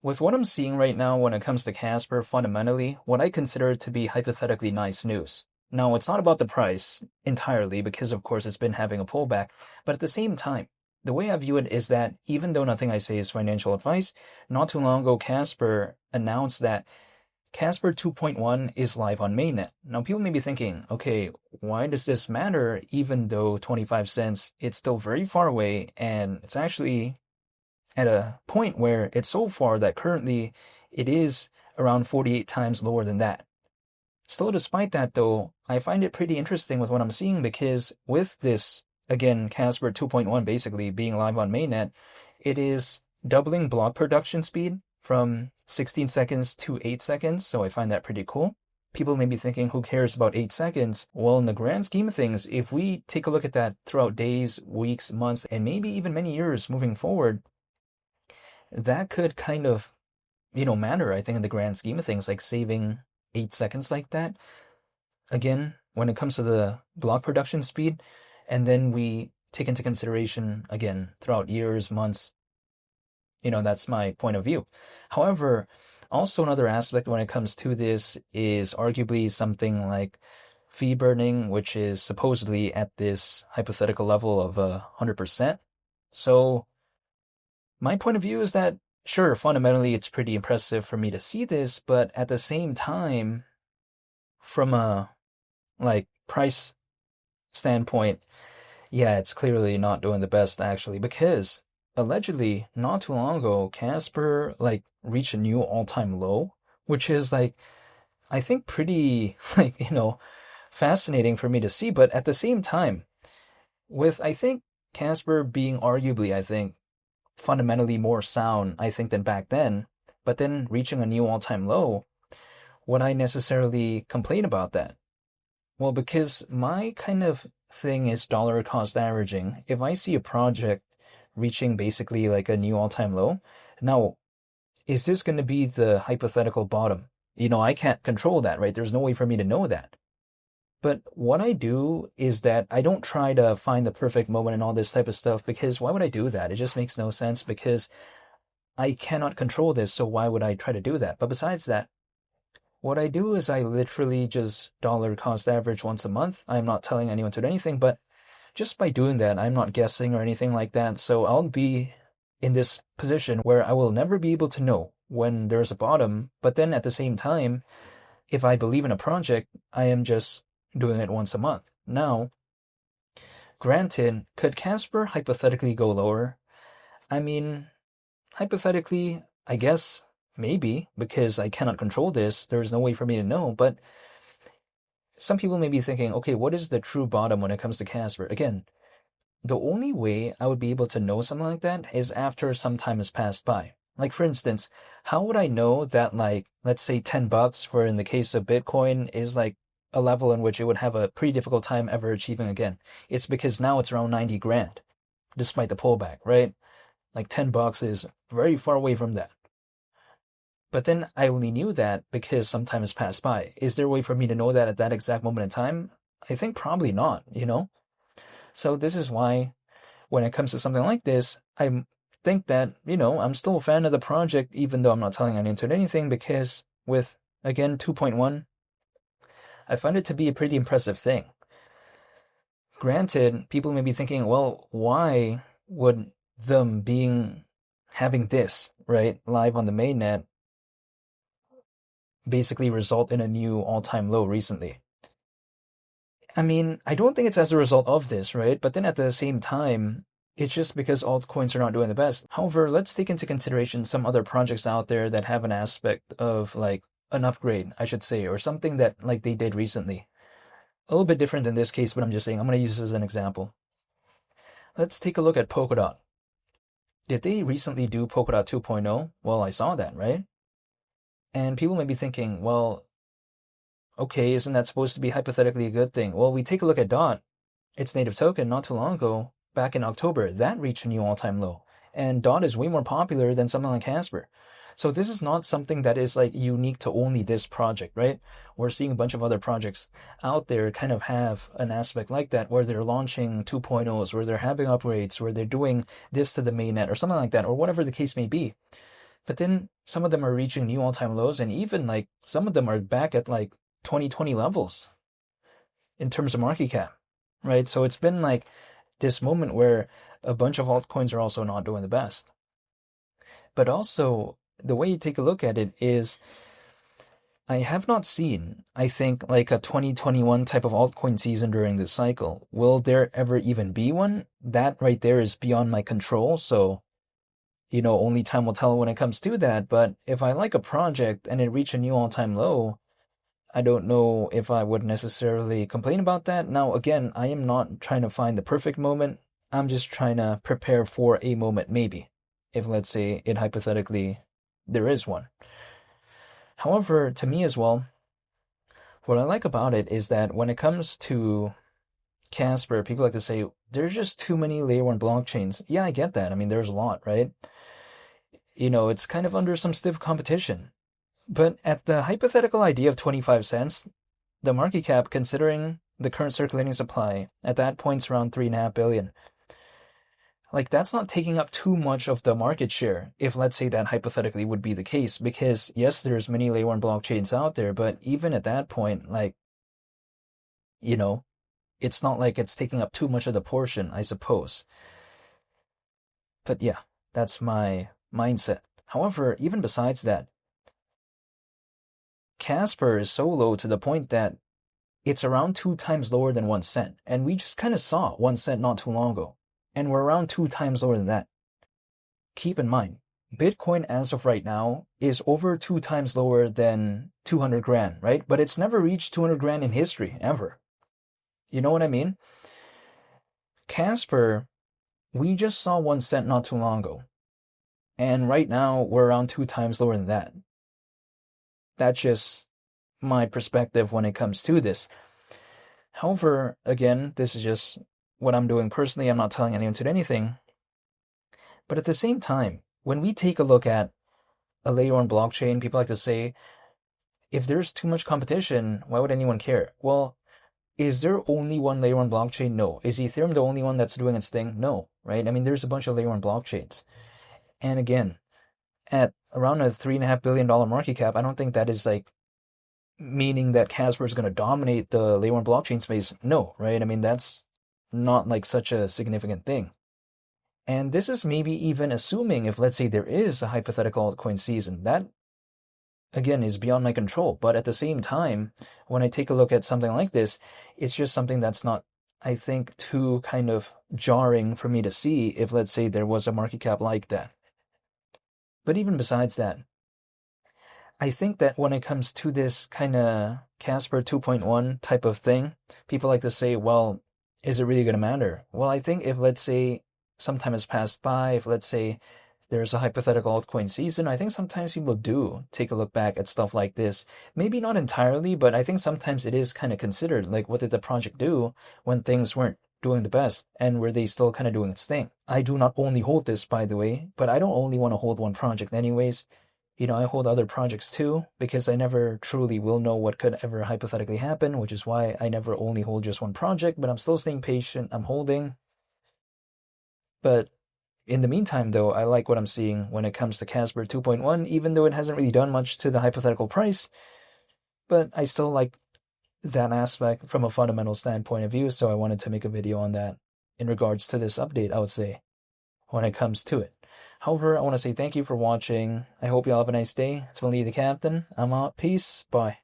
With what I'm seeing right now when it comes to Casper, fundamentally, what I consider to be hypothetically nice news. Now, it's not about the price entirely because, of course, it's been having a pullback, but at the same time, the way I view it is that even though nothing I say is financial advice, not too long ago, Casper announced that Casper 2.1 is live on mainnet. Now, people may be thinking, okay, why does this matter even though 25 cents, it's still very far away and it's actually at a point where it's so far that currently it is around 48 times lower than that. Still, despite that, though, I find it pretty interesting with what I'm seeing because with this, again, Casper 2.1 basically being live on mainnet, it is doubling block production speed from 16 seconds to 8 seconds, so I find that pretty cool. People may be thinking, who cares about 8 seconds? Well, in the grand scheme of things, if we take a look at that throughout days, weeks, months, and maybe even many years moving forward, that could kind of, matter, I think, in the grand scheme of things, like saving 8 seconds like that. Again, when it comes to the block production speed, and then we take into consideration, again, throughout years, months, that's my point of view. However, also another aspect when it comes to this is arguably something like fee burning, which is supposedly at this hypothetical level of 100%. So my point of view is that, sure, fundamentally it's pretty impressive for me to see this, but at the same time, from a price standpoint, yeah, it's clearly not doing the best actually, because allegedly not too long ago, Casper reached a new all-time low, which is I think pretty fascinating for me to see, but at the same time, with I think Casper being arguably, I think, fundamentally more sound, I think, than back then, but then reaching a new all-time low, would I necessarily complain about that? Well, because my kind of thing is dollar cost averaging. If I see a project reaching basically like a new all-time low, now, is this going to be the hypothetical bottom? I can't control that, right? There's no way for me to know that. But what I do is that I don't try to find the perfect moment and all this type of stuff, because why would I do that? It just makes no sense because I cannot control this, so why would I try to do that? But besides that, what I do is I literally just dollar cost average once a month. I'm not telling anyone to do anything, but just by doing that, I'm not guessing or anything like that. So I'll be in this position where I will never be able to know when there's a bottom. But then at the same time, if I believe in a project, I am just doing it once a month. Now, granted, could Casper hypothetically go lower? I mean, hypothetically, I guess maybe, because I cannot control this. There's no way for me to know. But some people may be thinking, okay, what is the true bottom when it comes to Casper? Again, the only way I would be able to know something like that is after some time has passed by. Like, for instance, how would I know that, let's say $10, for in the case of Bitcoin, is a level in which it would have a pretty difficult time ever achieving again? It's because now it's around 90 grand, despite the pullback, right? $10 is very far away from that. But then I only knew that because some time has passed by. Is there a way for me to know that at that exact moment in time? I think probably not, So this is why when it comes to something like this, I think that, I'm still a fan of the project, even though I'm not telling anyone to do anything, because with, again, 2.1, I find it to be a pretty impressive thing. Granted, people may be thinking, well, why would them having this, right, live on the mainnet basically result in a new all-time low recently? I mean, I don't think it's as a result of this, right? But then at the same time, it's just because altcoins are not doing the best. However, let's take into consideration some other projects out there that have an aspect of an upgrade, I should say, or something that they did recently. A little bit different than this case, but I'm just saying, I'm going to use this as an example. Let's take a look at Polkadot. Did they recently do Polkadot 2.0? Well, I saw that, right? And people may be thinking, well, okay, isn't that supposed to be hypothetically a good thing? Well, we take a look at DOT, its native token, not too long ago, back in October, that reached a new all-time low. And DOT is way more popular than something like Casper. So this is not something that is unique to only this project, right? We're seeing a bunch of other projects out there kind of have an aspect like that, where they're launching 2.0s, where they're having upgrades, where they're doing this to the mainnet or something like that, or whatever the case may be. But then some of them are reaching new all-time lows, and even like some of them are back at like 2020 levels in terms of market cap, right? So it's been like this moment where a bunch of altcoins are also not doing the best. But also, the way you take a look at it is I have not seen, I think, like a 2021 type of altcoin season during this cycle. Will there ever even be one? That right there is beyond my control. So, only time will tell when it comes to that. But if I like a project and it reached a new all-time low, I don't know if I would necessarily complain about that. Now, again, I am not trying to find the perfect moment. I'm just trying to prepare for a moment, maybe, if let's say it hypothetically there is one. However, to me as well, what I like about it is that when it comes to Casper, people like to say there's just too many layer one blockchains. Yeah, I get that. I mean, there's a lot, right? It's kind of under some stiff competition. But at the hypothetical idea of 25 cents, the market cap, considering the current circulating supply, at that point's around 3.5 billion. Like, that's not taking up too much of the market share, if let's say that hypothetically would be the case, because yes, there's many layer one blockchains out there, but even at that point, like, it's not like it's taking up too much of the portion, I suppose. But yeah, that's my mindset. However, even besides that, Casper is so low to the point that it's around 2 times lower than 1 cent. And we just kind of saw 1 cent not too long ago. And we're around 2 times lower than that. Keep in mind, Bitcoin as of right now is over 2 times lower than 200 grand, right? But it's never reached 200 grand in history, ever. You know what I mean? Casper, we just saw 1 cent not too long ago. And right now, we're around 2 times lower than that. That's just my perspective when it comes to this. However, again, this is just what I'm doing personally. I'm not telling anyone to do anything. But at the same time, when we take a look at a layer one blockchain, people like to say, if there's too much competition, why would anyone care? Well, is there only one layer one blockchain? No. Is Ethereum the only one that's doing its thing? No, right? I mean, there's a bunch of layer one blockchains. And again, at around a $3.5 billion market cap, I don't think that is like meaning that Casper is going to dominate the layer one blockchain space. No, right? I mean, that's not like such a significant thing. And this is maybe even assuming if, let's say, there is a hypothetical altcoin season. That, again, is beyond my control. But at the same time, when I take a look at something like this, it's just something that's not, I think, too kind of jarring for me to see if, let's say, there was a market cap like that. But even besides that, I think that when it comes to this kind of Casper 2.1 type of thing, people like to say, well, is it really going to matter? Well, I think if, let's say, some time has passed by, if, let's say, there's a hypothetical altcoin season, I think sometimes people do take a look back at stuff like this. Maybe not entirely, but I think sometimes it is kind of considered, like, what did the project do when things weren't doing the best, and were they still kind of doing its thing? I do not only hold this, by the way, but I don't only want to hold one project anyways. I hold other projects too, because I never truly will know what could ever hypothetically happen, which is why I never only hold just one project, but I'm still staying patient. I'm holding. But in the meantime, though, I like what I'm seeing when it comes to Casper 2.1, even though it hasn't really done much to the hypothetical price. But I still like that aspect from a fundamental standpoint of view, so I wanted to make a video on that in regards to this update, I would say, when it comes to it. However, I want to say thank you for watching. I hope you all have a nice day. It's been Lee the Captain. I'm out. Peace. Bye.